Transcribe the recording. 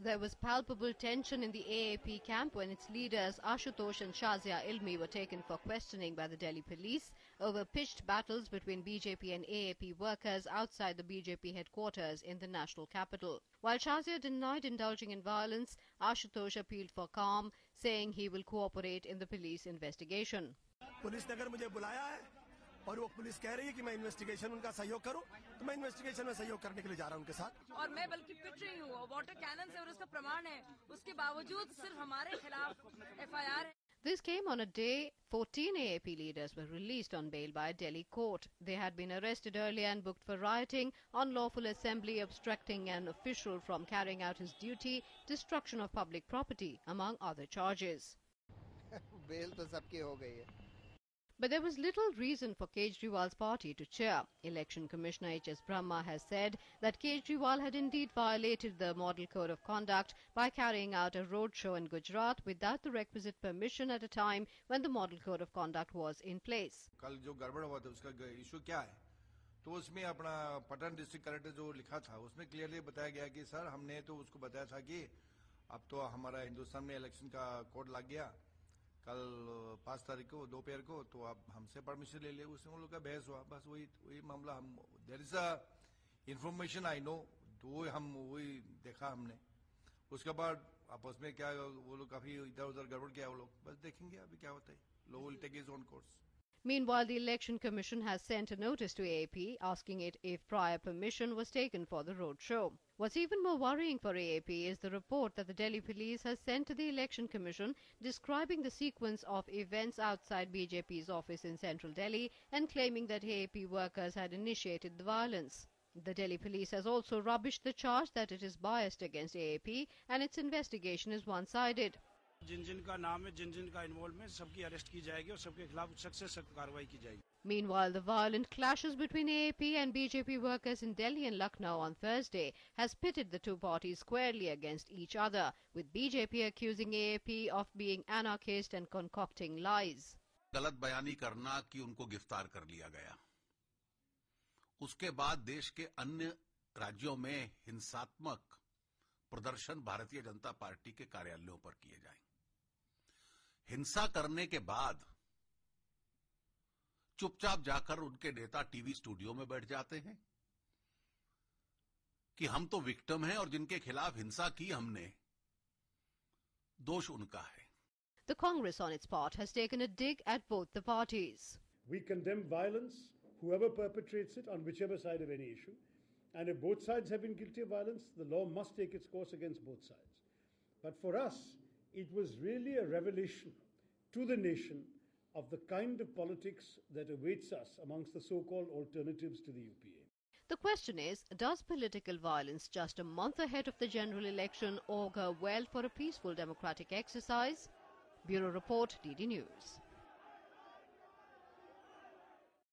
There was palpable tension in the AAP camp when its leaders Ashutosh and Shazia Ilmi were taken for questioning by the Delhi police over pitched battles between BJP and AAP workers outside the BJP headquarters in the national capital. While Shazia denied indulging in violence, Ashutosh appealed for calm, saying he will cooperate in the police investigation. Police ने अगर मुझे बुलाया है और वो police कह रही है कि मैं इन्वेस्टिगेशन उनका सहयोग करूं, तो मैं इन्वेस्टिगेशन में सहयोग करने के लिए जा रहा हूं उनके साथ। और मैं बल्कि पिट रही हूं, वाटर कैनन से, और उसका प्रमाण है, उसके बावजूद सिर्फ हमारे खिलाफ FIR है। This came on a day 14 AAP leaders were released on bail by a Delhi court. They had been arrested earlier and booked for rioting, unlawful assembly, obstructing an official from carrying out his duty, destruction of public property, among other charges. Bail to sabki ho gayi hai. But there was little reason for Kejriwal's party to cheer. Election Commissioner H.S. Brahma has said that Kejriwal had indeed violated the Model Code of Conduct by carrying out a roadshow in Gujarat without the requisite permission at a time when the Model Code of Conduct was in place. कल जो गड़बड़ हुआ था उसका issue क्या है, तो उसमें अपना पटन डिस्ट्रिक्ट कलेक्टर जो लिखा था उसमें क्लियरली बताया गया कि सर हमने तो उसको बताया था कि अब तो हमारा हिंदुस्तान में इलेक्शन का कोड लग गया, कल 5 तारीख को दोपहर को, तो आप हमसे परमिशन ले ले। उसमें उन लोग का बहस हुआ, बस वही मामला। हम there is a information I know, तो वही देखा हमने। उसके बाद आपस में क्या वो लोग काफी इधर उधर गड़बड़ किया, वो लोग बस देखेंगे अभी क्या होता है। Law will take his own course. Meanwhile, the Election Commission has sent a notice to AAP asking it if prior permission was taken for the roadshow. What's even more worrying for AAP is the report that the Delhi police has sent to the Election Commission describing the sequence of events outside BJP's office in central Delhi and claiming that AAP workers had initiated the violence. The Delhi police has also rubbished the charge that it is biased against AAP and its investigation is one-sided. जिन का नाम है, जिन का involvement, सबकी arrest की जाएगी और सबके खिलाफ सख्त से सख्त कार्रवाई की जाएगी। Meanwhile, the violent clashes between AAP and BJP workers in Delhi and Lucknow on Thursday has pitted the two parties squarely against each other, with BJP accusing AAP of being anarchist and concocting lies. गलत बयानी करना कि उनको गिरफ्तार कर लिया गया, उसके बाद देश के अन्य राज्यों में हिंसात्मक प्रदर्शन भारतीय जनता पार्टी के कार्यालयों पर किए जाएं। हिंसा करने के बाद चुपचाप जाकर उनके नेता टीवी स्टूडियो में बैठ जाते हैं कि हम तो विक्टिम हैं और जिनके खिलाफ हिंसा की हमने, दोष उनका है। The Congress on its part has taken a dig at both the parties. We condemn violence, whoever perpetrates it, on whichever side of any issue. And if both sides have been guilty of violence, the law must take its course against both sides. But for us, it was really a revelation to the nation of the kind of politics that awaits us amongst the so-called alternatives to the UPA. The question is, does political violence just a month ahead of the general election augur well for a peaceful democratic exercise? Bureau Report, DD News.